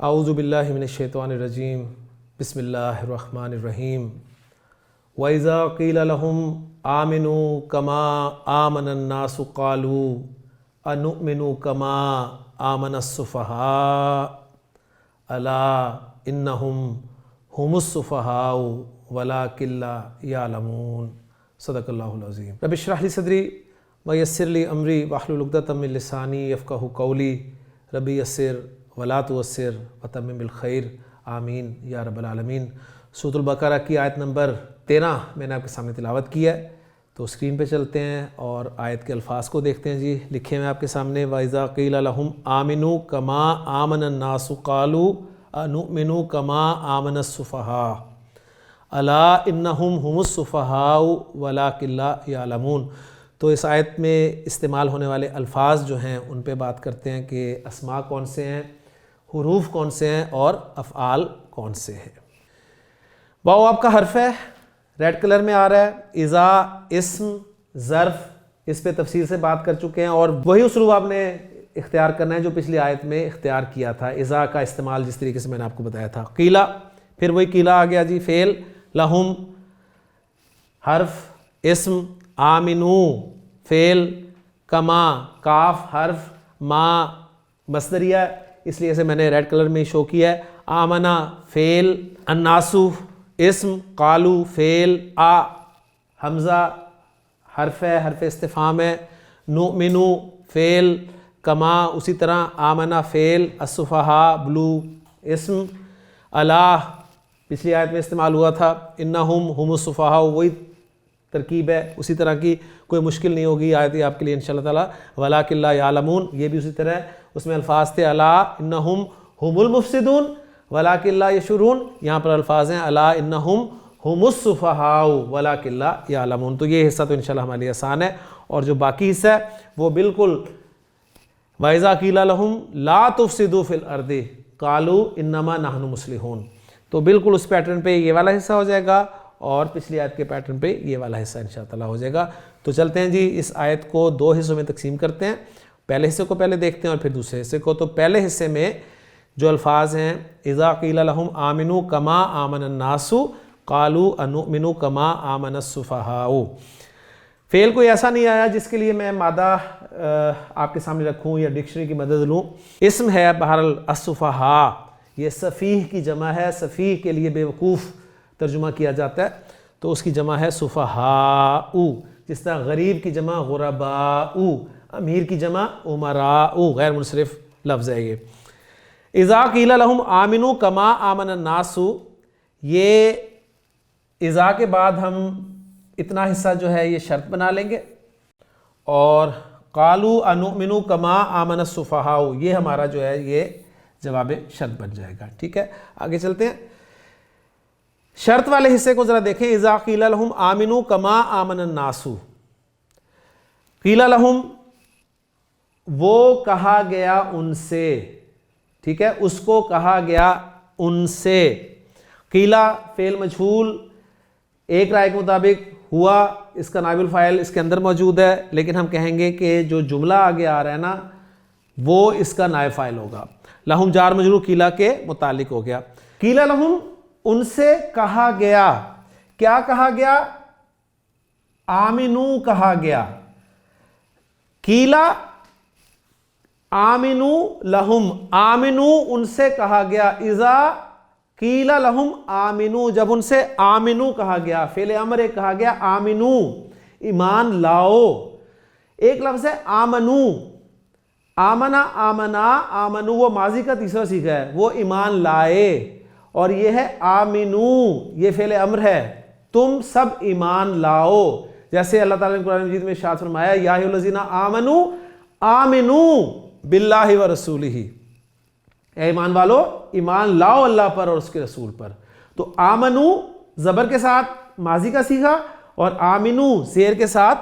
اعوذ باللہ من الشیطان الرجیم بسم اللہ الرحمن الرحیم وَإِذَا قِيلَ لَهُمْ آمِنُوا كَمَا آمَنَ النَّاسُ قَالُوا أَنُؤْمِنُ كَمَا آمَنَ السُّفَهَاءُ أَلَا إِنَّهُمْ هُمُ السُّفَهَاءُ وَلَٰكِن لَّا يَعْلَمُونَ صدق اللہ العظیم۔ رب اشرح لی صدری ویسر لی امری واحلل عقدۃ من لسانی یفقہوا قولی ربی یسر ولا تعسر وتمم بالخیر آمین یا رب العالمین۔ سورۃ البقرہ کی آیت نمبر 13 میں نے آپ کے سامنے تلاوت کی ہے، تو اسکرین پہ چلتے ہیں اور آیت کے الفاظ کو دیکھتے ہیں۔ جی لکھے ہیں آپ کے سامنے وَإِذَا قِيلَ لَهُمْ آمِنُوا كَمَا آمَنَ النَّاسُ قَالُوا أَنُؤْمِنُ كَمَا آمَنَ السُّفَهَاءُ أَلَا إِنَّهُمْ هُمُ السُّفَهَاءُ وَلَٰكِن لَّا يَعْلَمُونَ۔ تو اس آیت میں استعمال ہونے والے الفاظ جو ہیں ان پہ بات کرتے ہیں کہ اسماء کون سے ہیں، حروف کون سے ہیں اور افعال کون سے ہیں۔ واو آپ کا حرف ہے، ریڈ کلر میں آ رہا ہے۔ اذا اسم ظرف، اس پہ تفصیل سے بات کر چکے ہیں اور وہی اسلوب آپ نے اختیار کرنا ہے جو پچھلی آیت میں اختیار کیا تھا۔ اذا کا استعمال جس طریقے سے میں نے آپ کو بتایا تھا۔ قیلا، پھر وہی قیلا آ گیا جی فعل، لہم حرف اسم، آمنو فعل، کما کاف حرف، ما مصدریہ، اس لیے اسے میں نے ریڈ کلر میں شو کیا ہے۔ آمنا فعل، الناسو اسم، قالو فعل، حمزہ حرف ہے، حرف استفہام ہے، نؤمنو فعل، کما اسی طرح آمنا فعل، السفہاء بلو اسم، اللہ پچھلی آیت میں استعمال ہوا تھا، انہم ہم السفہاء وہی ترکیب ہے، اسی طرح کی کوئی مشکل نہیں ہوگی آیت آپ کے لیے انشاءاللہ تعالی۔ وَلَٰكِن لَّا يَعْلَمُونَ، یہ بھی اسی طرح ہے، اس میں الفاظ تھے الا انہم ہم المفسدون وَلَٰكِن لَّا يَشْعُرُونَ، یہاں پر الفاظ ہیں الا انہم ہم السفہاء وَلَٰكِن لَّا يَعْلَمُونَ۔ تو یہ حصہ تو انشاءاللہ ہمارے لیے آسان ہے، اور جو باقی حصہ ہے وہ بالکل وَإِذَا قِيلَ لَهُمْ لَا تُفْسِدُوا فِي الْأَرْضِ قَالُوا إِنَّمَا نَحْنُ مُصْلِحُونَ، تو بالکل اس پیٹرن پہ یہ والا حصہ ہو جائے گا اور پچھلی آیت کے پیٹرن پہ یہ والا حصہ انشاءاللہ ہو جائے گا۔ تو چلتے ہیں جی، اس آیت کو دو حصوں میں تقسیم کرتے ہیں، پہلے حصے کو پہلے دیکھتے ہیں اور پھر دوسرے حصے کو۔ تو پہلے حصے میں جو الفاظ ہیں اذا قیل لہم آمنوا کما آمن الناس قالوا انؤمن کما آمن السفہاء۔ فعل کوئی ایسا نہیں آیا جس کے لیے میں مادہ آپ کے سامنے رکھوں یا ڈکشنری کی مدد لوں۔ اسم ہے بہرحال السفہاء، یہ سفیہ کی جمع ہے، سفیہ کے لیے بے وقوف ترجمہ کیا جاتا ہے، تو اس کی جمع ہے سفہاء، جس طرح غریب کی جمع غرباء، امیر کی جمع امراء، غیر منصرف لفظ ہے یہ۔ اذا قیل لہم آمنوا کما آمن الناس، یہ اذا کے بعد ہم اتنا حصہ جو ہے یہ شرط بنا لیں گے، اور قالوا انؤمن کما آمن السفہاء یہ ہمارا جو ہے یہ جواب شرط بن جائے گا۔ ٹھیک ہے، آگے چلتے ہیں۔ شرط والے حصے کو ذرا دیکھیں، اذا قیل لہم آمنوا کما آمن الناس، قیل لہم وہ کہا گیا ان سے، ٹھیک ہے، اس کو کہا گیا ان سے۔ قیلا فعل مجہول، ایک رائے کے مطابق ہوا اس کا نائب الفاعل اس کے اندر موجود ہے، لیکن ہم کہیں گے کہ جو جملہ آگے آ رہا ہے نا وہ اس کا نائب فاعل ہوگا۔ لہم جار مجرور قیلا کے متعلق ہو گیا۔ قیلا لہم ان سے کہا گیا، کیا کہا گیا؟ آمنو کہا گیا۔ قیلا آمنو لہم، آمنو ان سے کہا گیا۔ اذا قیل لہم آمنو، جب ان سے آمنو کہا گیا، فعل امر ایک کہا گیا آمنو ایمان لاؤ، ایک لفظ ہے آمنو، آمنا آمنا آمنو وہ ماضی کا تیسرا صیغہ ہے، وہ ایمان لائے، اور یہ ہے آمنو یہ فعل امر ہے، تم سب ایمان لاؤ، جیسے اللہ تعالیٰ نے قرآن مجید میں ارشاد فرمایا یا ایھا الذین آمنوا آمنوا باللہ ورسولہ، اے ایمان والو ایمان لاؤ اللہ پر اور اس کے رسول پر۔ تو آمنو زبر کے ساتھ ماضی کا صیغہ اور آمنو زیر کے ساتھ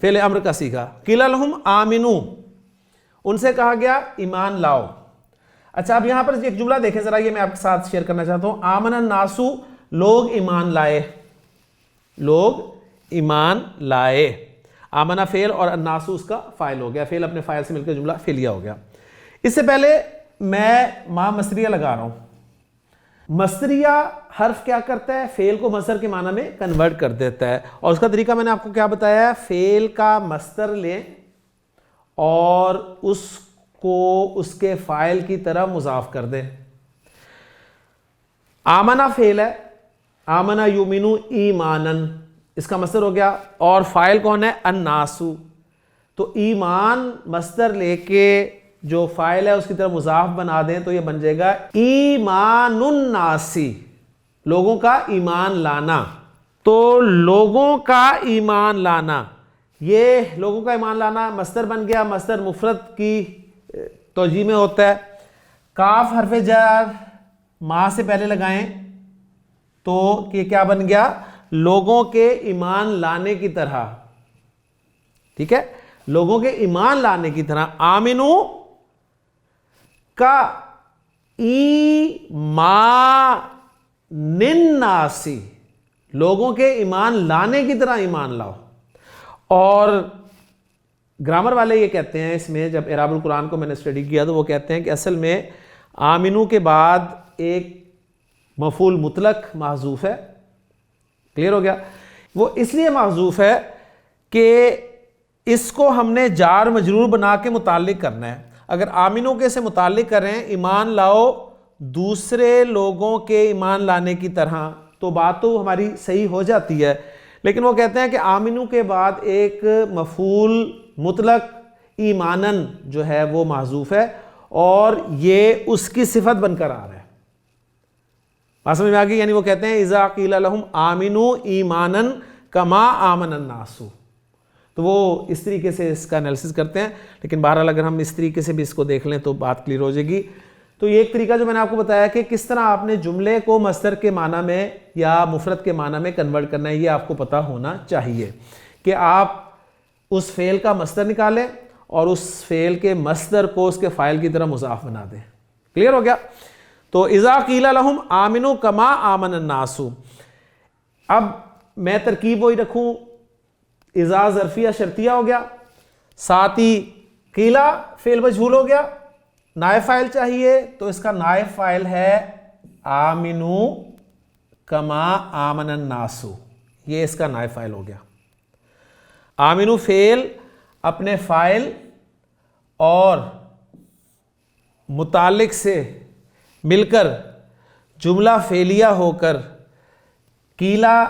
فعل امر کا صیغہ۔ قیل لہم آمنو ان سے کہا گیا ایمان لاؤ۔ اچھا اب یہاں پر ایک جملہ دیکھیں ذرا، یہ میں آپ کے ساتھ شیئر کرنا چاہتا ہوں۔ آمن الناس لوگ ایمان لائے، لوگ ایمان لائے، آمنہ فعل اور الناس اس کا فاعل ہو گیا، فعل اپنے فاعل سے مل کر جملہ فعلیہ ہو گیا۔ اس سے پہلے میں ما مصدریہ لگا رہا ہوں. مصدریہ حرف کیا کرتا ہے؟ فعل کو مصدر کے معنی میں کنورٹ کر دیتا ہے. اور اس کا طریقہ میں نے آپ کو کیا بتایا ہے؟ فعل کا مصدر لیں اور اس کو اس کے فاعل کی طرح مضاف کر دیں. آمنہ فعل ہے، آمنہ یؤمنو ایمانن، اس کا مصدر ہو گیا، اور فاعل کون ہے؟ الناسو. تو ایمان مصدر لے کے جو فاعل ہے اس کی طرف مضاف بنا دیں تو یہ بن جائے گا ایمان الناسی، لوگوں کا ایمان لانا. تو لوگوں کا ایمان لانا، یہ لوگوں کا ایمان لانا مصدر بن گیا. مصدر مفرد کی توجیہ میں ہوتا ہے. کاف حرف جر ما سے پہلے لگائیں تو یہ کیا بن گیا؟ لوگوں کے ایمان لانے کی طرح. ٹھیک ہے، لوگوں کے ایمان لانے کی طرح. آمنو کا ایمان ناسی، لوگوں کے ایمان لانے کی طرح ایمان لاؤ. اور گرامر والے یہ کہتے ہیں، اس میں جب اعراب القرآن کو میں نے اسٹڈی کیا تو وہ کہتے ہیں کہ اصل میں آمنو کے بعد ایک مفعول مطلق محذوف ہے. کلیئر ہو گیا؟ وہ اس لیے محذوف ہے کہ اس کو ہم نے جار مجرور بنا کے متعلق کرنا ہے. اگر آمنوں کے سے متعلق کریں ایمان لاؤ دوسرے لوگوں کے ایمان لانے کی طرح تو بات تو ہماری صحیح ہو جاتی ہے. لیکن وہ کہتے ہیں کہ آمنوں کے بعد ایک مفعول مطلق ایمانن جو ہے وہ محذوف ہے اور یہ اس کی صفت بن کر آ رہا ہے. بات سمجھ میں آ گئی؟ یعنی وہ کہتے ہیں اذا قیل لہم آمنوا ایمانا کما آمن الناس. تو وہ اس طریقے سے اس کا انالیسس کرتے ہیں. لیکن بہرحال اگر ہم اس طریقے سے بھی اس کو دیکھ لیں تو بات کلیئر ہو جائے گی. تو یہ ایک طریقہ جو میں نے آپ کو بتایا کہ کس طرح آپ نے جملے کو مصدر کے معنی میں یا مفرد کے معنی میں کنورٹ کرنا ہے. یہ آپ کو پتہ ہونا چاہیے کہ آپ اس فعل کا مصدر نکالیں اور اس فعل کے مصدر کو اس کے فاعل کی طرح مضاف بنا دیں. کلیئر ہو گیا؟ تو اذا قیل لہم آمنوا کما آمن الناس. اب میں ترکیب وہی رکھوں، اذا ظرفیہ شرطیہ ہو گیا، ساتھ ہی قیلا فعل مجہول ہو گیا. نائب فاعل چاہیے تو اس کا نائب فاعل ہے آمنوا کما آمن الناس. یہ اس کا نائب فاعل ہو گیا. آمنوا فعل اپنے فاعل اور متعلق سے مل کر جملہ فعلیہ ہو کر قیلا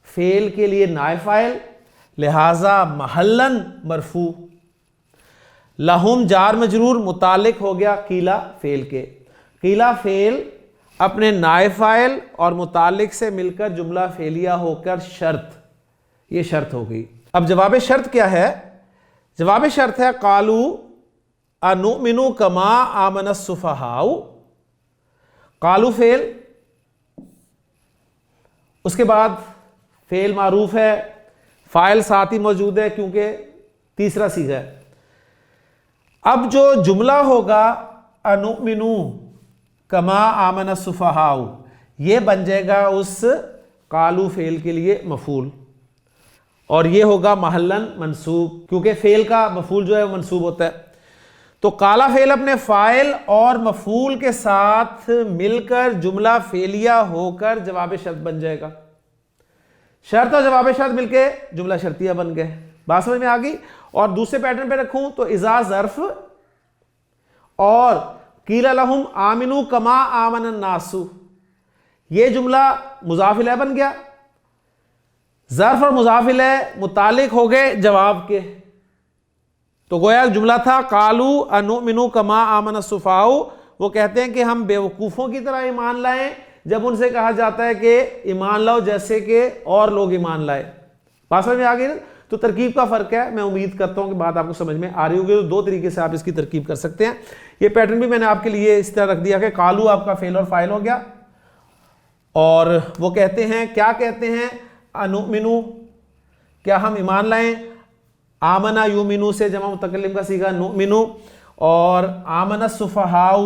فعل کے لیے نائب فاعل، لہذا محلاً مرفوع. لہم جار مجرور متعلق ہو گیا قیلا فعل کے. قیلا فعل اپنے نائب فاعل اور متعلق سے مل کر جملہ فعلیہ ہو کر شرط، یہ شرط ہو گئی. اب جواب شرط کیا ہے؟ جواب شرط ہے قالوا انؤمن کما آمن السفہاء. قالوا فعل، اس کے بعد فعل معروف ہے، فاعل ساتھ ہی موجود ہے کیونکہ تیسرا صیغہ ہے. اب جو جملہ ہوگا انؤمن کما آمن السفہاء یہ بن جائے گا اس قالوا فعل کے لیے مفعول اور یہ ہوگا محلاً منصوب کیونکہ فعل کا مفعول جو ہے وہ منصوب ہوتا ہے. تو قالا فعل اپنے فاعل اور مفعول کے ساتھ مل کر جملہ فعلیہ ہو کر جواب شرط بن جائے گا. شرط اور جواب شرط مل کے جملہ شرطیہ بن گئے. بات سمجھ میں آ گئی؟ اور دوسرے پیٹرن پہ رکھوں تو اذا ظرف اور قیل لہم آمنوا کما آمن الناس، یہ جملہ مضاف الیہ بن گیا. ظرف اور مضاف الیہ متعلق ہو گئے جواب کے. تو گویا جملہ تھا قالوا انؤمن کما آمن السفہاء. وہ کہتے ہیں کہ ہم بیوقوفوں کی طرح ایمان لائیں جب ان سے کہا جاتا ہے کہ ایمان لاؤ جیسے کہ اور لوگ ایمان لائے. بات سمجھ میں آ گئی نا؟ تو ترکیب کا فرق ہے. میں امید کرتا ہوں کہ بات آپ کو سمجھ میں آ رہی ہوگی. تو دو طریقے سے آپ اس کی ترکیب کر سکتے ہیں. یہ پیٹرن بھی میں نے آپ کے لیے اس طرح رکھ دیا کہ قالوا آپ کا فعل اور فاعل ہو گیا اور وہ کہتے ہیں، کیا کہتے ہیں؟ انؤمن، کیا ہم ایمان لائیں. آمنا یؤمنو سے جمع متکلم کا صیغہ نؤمن، اور آمن السفہاء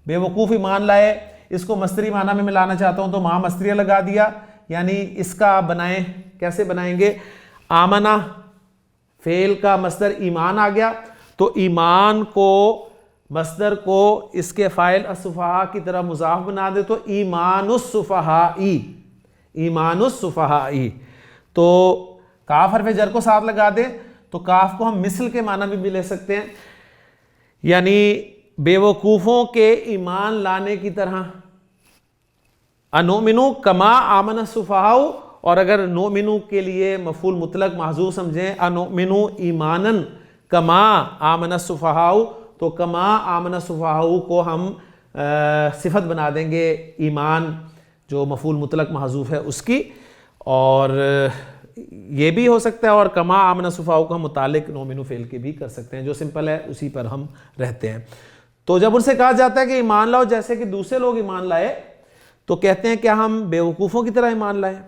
بے وقوف ایمان لائے. اس کو مصدری معنی میں ملانا چاہتا ہوں تو ماں مصدریہ لگا دیا. یعنی اس کا بنائیں، کیسے بنائیں گے؟ آمنا فعل کا مصدر ایمان آ گیا تو ایمان کو مصدر کو اس کے فاعل السفہاء کی طرح مضاف بنا دے تو ایمان السفہاء، ایمان السفہاء، تو کاف حرف جر کو ساتھ لگا دیں تو کاف کو ہم مثل کے معنی میں بھی لے سکتے ہیں، یعنی بے وقوفوں کے ایمان لانے کی طرح، انؤمنو کما آمن السفہاء، اور اگر نؤمنو کے لیے مفعول مطلق محذوف سمجھیں، انؤمنو ایمانن کما آمن السفہاء، تو کما آمن السفہاء کو ہم صفت بنا دیں گے ایمان جو مفعول مطلق محذوف ہے اس کی، اور یہ بھی ہو سکتا ہے، اور کما آمن السفہاء کو ہم متعلق نؤمنو فعل کے بھی کر سکتے ہیں، جو سمپل ہے اسی پر ہم رہتے ہیں۔ تو جب ان سے کہا جاتا ہے کہ ایمان لاؤ جیسے کہ دوسرے لوگ ایمان لائے، تو کہتے ہیں کیا ہم بے وقوفوں کی طرح ایمان لائیں؟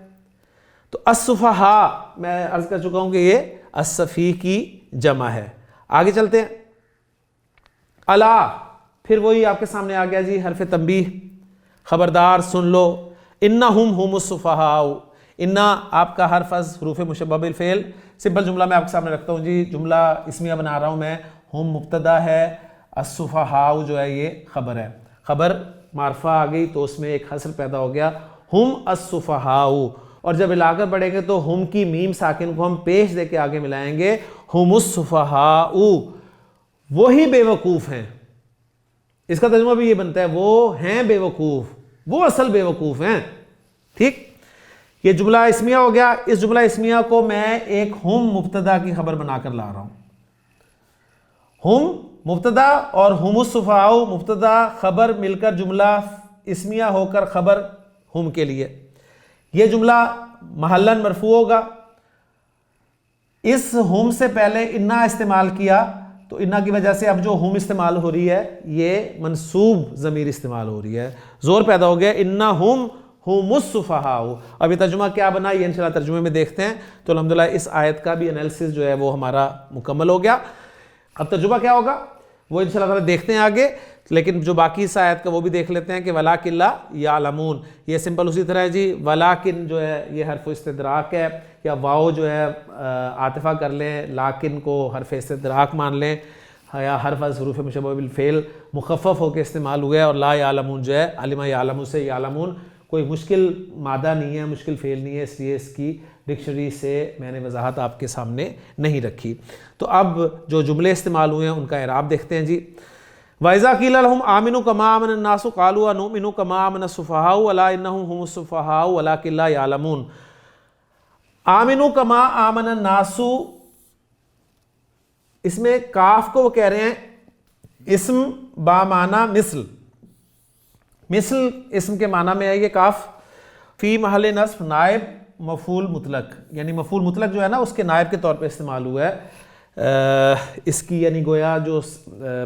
تو السفہاء میں عرض کر چکا ہوں کہ یہ السفیہ کی جمع ہے۔ آگے چلتے ہیں، الا، پھر وہی آپ کے سامنے آ گیا جی حرف تنبیہ، خبردار سن لو، انہم ہم السفہاء، انا آپ کا حرف از حروف مشبہ بالفعل، سمپل جملہ میں آپ کے سامنے رکھتا ہوں جی، جملہ اسمیہ بنا رہا ہوں میں، ہم مبتدا ہے، السفہاء جو ہے یہ خبر ہے، خبر معرفہ آ گئی تو اس میں ایک حصر پیدا ہو گیا، ہم السفہاء، اور جب ملا کر پڑھیں گے تو ہم کی میم ساکن کو ہم پیش دے کے آگے ملائیں گے، ہم السفہاء، وہی بے وقوف ہیں، اس کا ترجمہ بھی یہ بنتا ہے وہ ہیں بے وقوف، وہ اصل بے وقوف ہیں، ٹھیک؟ یہ جملہ اسمیہ ہو گیا، اس جملہ اسمیہ کو میں ایک ہم مبتدا کی خبر بنا کر لا رہا ہوں، ہم مبتدا اور ہم السفہاء مبتدا خبر مل کر جملہ اسمیہ ہو کر خبر ہم کے لیے، یہ جملہ محلاً مرفوع ہوگا، اس ہم سے پہلے انا استعمال کیا تو انا کی وجہ سے اب جو ہم استعمال ہو رہی ہے یہ منصوب ضمیر استعمال ہو رہی ہے، زور پیدا ہو گیا، انہم ہم السفہاء۔ اب یہ ترجمہ کیا بنا یہ انشاءاللہ ترجمے میں دیکھتے ہیں، تو الحمدللہ اس آیت کا بھی انالیسس جو ہے وہ ہمارا مکمل ہو گیا۔ اب ترجمہ کیا ہوگا وہ انشاءاللہ تعالیٰ دیکھتے ہیں آگے، لیکن جو باقی اس آیت کا وہ بھی دیکھ لیتے ہیں کہ وَلَٰكِن لَا يَعْلَمُونَ، یہ سمپل اسی طرح ہے جی، وَلَٰكِن جو ہے یہ حرف استدراک ہے، یا واو جو ہے عاطفہ کر لیں، لیکن کو حرف استدراک مان لیں، یا حرف از حروف مشبہ بالفعل مخفف ہو کے استعمال ہوئے، اور لا یعلمون جو ہے علم یعلم سے یعلمون، کوئی مشکل مادہ نہیں ہے، مشکل فعل نہیں ہے، اس لیے اس کی ڈکشنری سے میں نے وضاحت آپ کے سامنے نہیں رکھی۔ تو اب جو جملے استعمال ہوئے ہیں ان کا اعراب دیکھتے ہیں جی، وَإِذَا قِيلَ لَهُمْ آمِنُوا كَمَا آمَنَ النَّاسُ قَالُوا أَنُؤْمِنُ كَمَا آمَنَ السُّفَهَاءُ أَلَا إِنَّهُمْ هُمُ السُّفَهَاءُ وَلَٰكِن لَا يَعْلَمُونَ۔ آمِنُوا كَمَا آمَنَ النَّاسُ، اس میں کاف کو وہ کہہ رہے ہیں اسم با معنی مثل، مثل اسم کے معنی میں ہے یہ کاف، فی محل نصب نائب مفعول مطلق، یعنی مفعول مطلق جو ہے نا اس کے نائب کے طور پہ استعمال ہوا ہے، اس کی یعنی گویا جو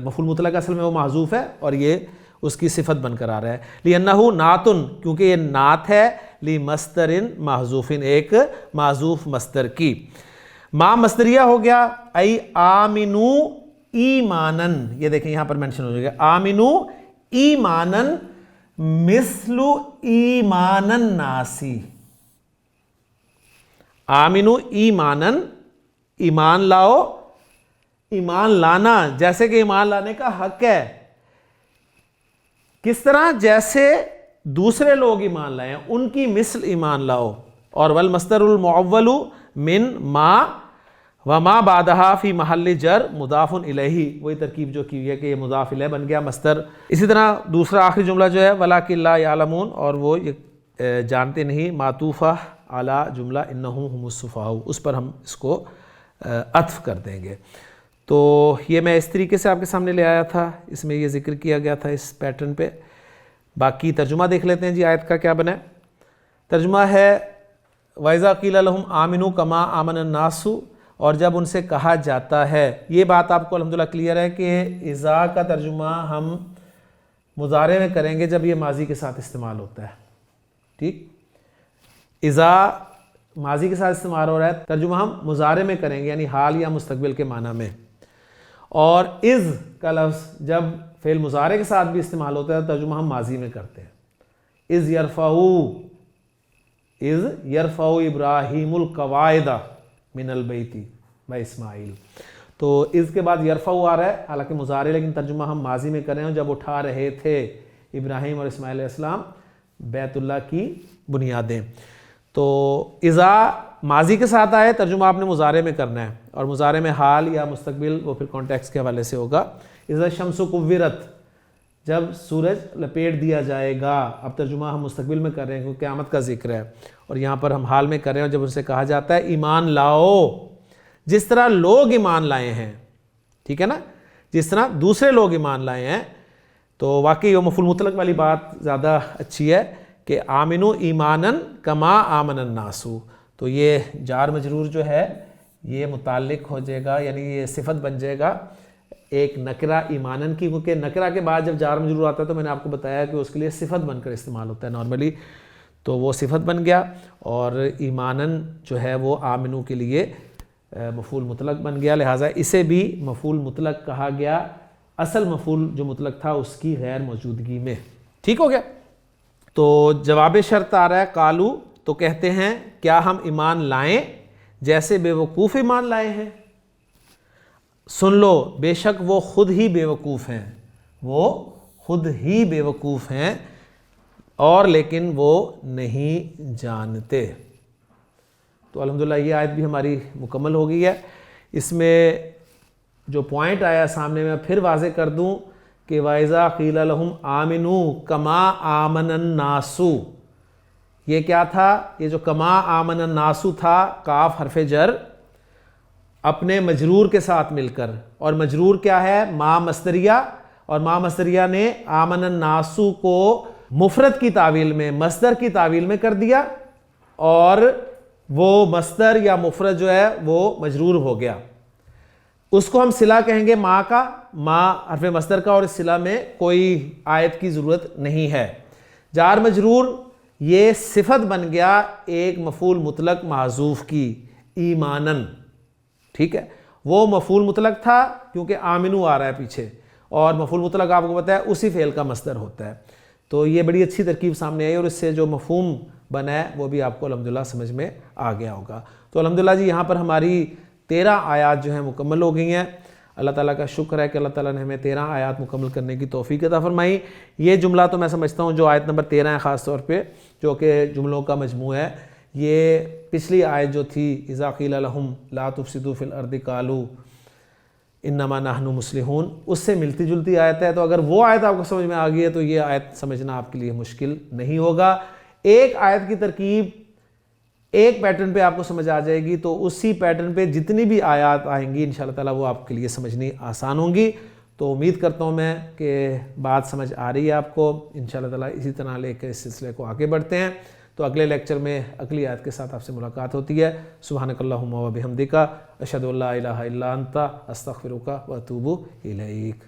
مفعول مطلق اصل میں وہ محذوف ہے اور یہ اس کی صفت بن کر آ رہا ہے، لِأَنَّهُ نَعْتٌ، کیونکہ یہ نعت ہے، لِمَصْدَرٍ مَحذوفٍ، ایک محذوف مصدر کی، ما مصدریہ ہو گیا، ای آمنو ایمانن، یہ دیکھیں یہاں پر مینشن ہو جائے گا، آمنو ایمانن مثل ایمانن ناسی، آمنو ایمانن، ایمان لاؤ، ایمان لانا جیسے کہ ایمان لانے کا حق ہے، کس طرح؟ جیسے دوسرے لوگ ایمان لائیں ان کی مثل ایمان لاؤ، اور والمصدر المعول من ما وما بعدها فی محل جر مضاف الیہ، وہی ترکیب جو کی ہے کہ یہ مضاف الیہ بن گیا مصدر۔ اسی طرح دوسرا آخری جملہ جو ہے وَلَٰكِن لَا يَعْلَمُونَ، اور وہ جانتے نہیں، معطوفہ علی جملہ انہم ہم السفہاء، اس پر ہم اس کو عطف کر دیں گے۔ تو یہ میں اس طریقے سے آپ کے سامنے لے آیا تھا، اس میں یہ ذکر کیا گیا تھا اس پیٹرن پہ۔ باقی ترجمہ دیکھ لیتے ہیں جی آیت کا کیا بنا ہے۔ ترجمہ ہے وَإِذَا قِيلَ لَهُمْ آمِنُوا كَمَا آمَنَ النَّاسُ، اور جب ان سے کہا جاتا ہے، یہ بات آپ کو الحمدللہ کلیئر ہے کہ اذا کا ترجمہ ہم مضارع میں کریں گے جب یہ ماضی کے ساتھ استعمال ہوتا ہے، ٹھیک، اذا ماضی کے ساتھ استعمال ہو رہا ہے، ترجمہ ہم مضارع میں کریں گے یعنی حال یا مستقبل کے معنی میں، اور اذ کا لفظ جب فعل مضارع کے ساتھ بھی استعمال ہوتا ہے ترجمہ ہم ماضی میں کرتے ہیں، اذ یرفع ابراہیم القواعد من البیت با اسماعیل۔ تو اس کے بعد یرفع آ رہا ہے، حالانکہ مضارع لیکن ترجمہ ہم ماضی میں کر رہے ہیں، جب اٹھا رہے تھے ابراہیم اور اسماعیل علیہ السلام بیت اللہ کی بنیادیں۔ تو اذا ماضی کے ساتھ آئے ترجمہ آپ نے مضارع میں کرنا ہے، اور مضارع میں حال یا مستقبل وہ پھر کانٹیکسٹ کے حوالے سے ہوگا۔ اذا الشمس کورت، جب سورج لپیٹ دیا جائے گا۔ اب ترجمہ ہم مستقبل میں کر رہے ہیں کیونکہ قیامت کا ذکر ہے، اور یہاں پر ہم حال میں کر رہے ہیں، اور جب ان سے کہا جاتا ہے ایمان لاؤ جس طرح لوگ ایمان لائے ہیں، ٹھیک ہے نا، جس طرح دوسرے لوگ ایمان لائے ہیں، تو واقعی وہ مفعول مطلق والی بات زیادہ اچھی ہے کہ آمنو ایمانن کما آمن الناس۔ تو یہ جار مجرور جو ہے یہ متعلق ہو جائے گا، یعنی یہ صفت بن جائے گا ایک نکرہ ایمانن کی، کیونکہ نکرہ کے بعد جب جار مجرور آتا ہے تو میں نے آپ کو بتایا کہ اس کے لیے صفت بن کر استعمال ہوتا ہے نارملی، تو وہ صفت بن گیا، اور ایمانن جو ہے وہ آمنو کے لیے مفعول مطلق بن گیا، لہٰذا اسے بھی مفعول مطلق کہا گیا اصل مفعول جو مطلق تھا اس کی غیر موجودگی میں۔ ٹھیک ہو گیا؟ تو جواب شرط آ رہا ہے قالو، تو کہتے ہیں کیا ہم ایمان لائیں جیسے بے وقوف ایمان لائے ہیں؟ سن لو بے شک وہ خود ہی بے وقوف ہیں، وہ خود ہی بے وقوف ہیں، اور لیکن وہ نہیں جانتے۔ تو الحمدللہ یہ آیت بھی ہماری مکمل ہو گئی ہے۔ اس میں جو پوائنٹ آیا سامنے میں پھر واضح کر دوں کہ وَإِذَا قِيلَ لَهُمْ آمِنُوا كَمَا آمَنَ النَّاسُ، یہ کیا تھا؟ یہ جو کما آمن الناس تھا، کاف حرف جر اپنے مجرور کے ساتھ مل کر، اور مجرور کیا ہے؟ ما مصدریہ، اور ما مصدریہ نے آمن الناس کو مفرد کی تعویل میں، مصدر کی تعویل میں کر دیا، اور وہ مصدر یا مفرد جو ہے وہ مجرور ہو گیا، اس کو ہم صلہ کہیں گے ما کا، ما حرف مصدر کا، اور اس صلہ میں کوئی آیت کی ضرورت نہیں ہے۔ جار مجرور یہ صفت بن گیا ایک مفعول مطلق محذوف کی، ایمانن، ٹھیک ہے، وہ مفعول مطلق تھا کیونکہ آمنو آ رہا ہے پیچھے، اور مفعول مطلق آپ کو پتہ ہے اسی فعل کا مصدر ہوتا ہے۔ تو یہ بڑی اچھی ترکیب سامنے آئی، اور اس سے جو مفہوم بنا ہے وہ بھی آپ کو الحمدللہ سمجھ میں آ گیا ہوگا۔ تو الحمدللہ جی یہاں پر ہماری 13 آیات جو ہیں مکمل ہو گئی ہیں۔ اللہ تعالیٰ کا شکر ہے کہ اللہ تعالیٰ نے ہمیں 13 آیات مکمل کرنے کی توفیق عطا فرمائی۔ یہ جملہ تو میں سمجھتا ہوں جو آیت نمبر 13 ہے خاص طور پہ، جو کہ جملوں کا مجموع ہے، یہ پچھلی آیت جو تھی اذا قیل لہم لا تفسدوا فی الارض قالوا انما نحن مصلحون، اس سے ملتی جلتی آیت ہے۔ تو اگر وہ آیت آپ کو سمجھ میں آ گئی ہے تو یہ آیت سمجھنا آپ کے لیے مشکل نہیں ہوگا۔ ایک آیت کی ترکیب ایک پیٹرن پہ آپ کو سمجھ آ جائے گی، تو اسی پیٹرن پہ جتنی بھی آیات آئیں گی انشاءاللہ تعالیٰ وہ آپ کے لیے سمجھنی آسان ہوں گی۔ تو امید کرتا ہوں میں کہ بات سمجھ آ رہی ہے آپ کو، انشاءاللہ تعالیٰ اسی طرح لے کے اس سلسلے کو آگے بڑھتے ہیں۔ تو اگلے لیکچر میں اگلی آیت کے ساتھ آپ سے ملاقات ہوتی ہے۔ سبحانک اللہم و بحمدک، اشہد ان لا الہ الا انت، استغفرک و اتوب الیک۔